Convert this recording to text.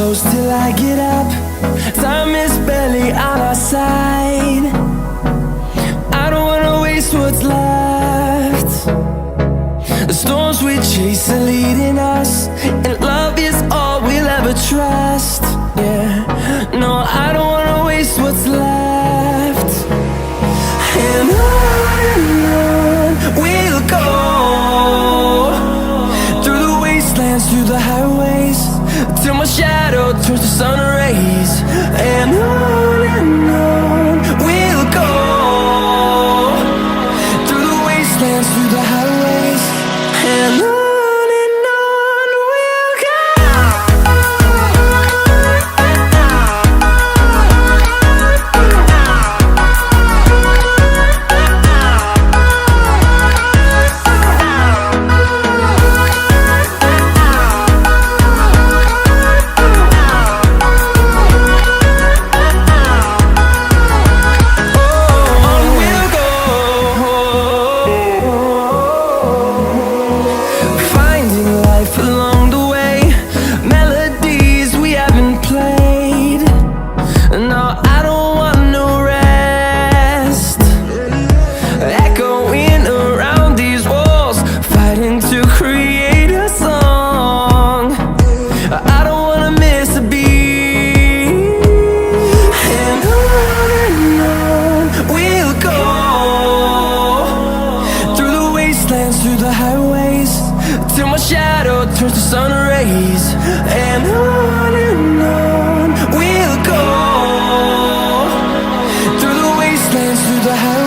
close till I get up. Time is barely on our side. I don't wanna waste what's left. The storms we chase are leading us, and love is all we'll ever trust. Yeah, no, I don't wanna waste what's left. And on we'll go, through the wastelands, through the highways, till my shadow turns to sun rays. And on we'll go, through the wastelands, through the highways, and on. Through the highways, till my shadow turns to sun rays. And on we'll go, through the wastelands, through the highways.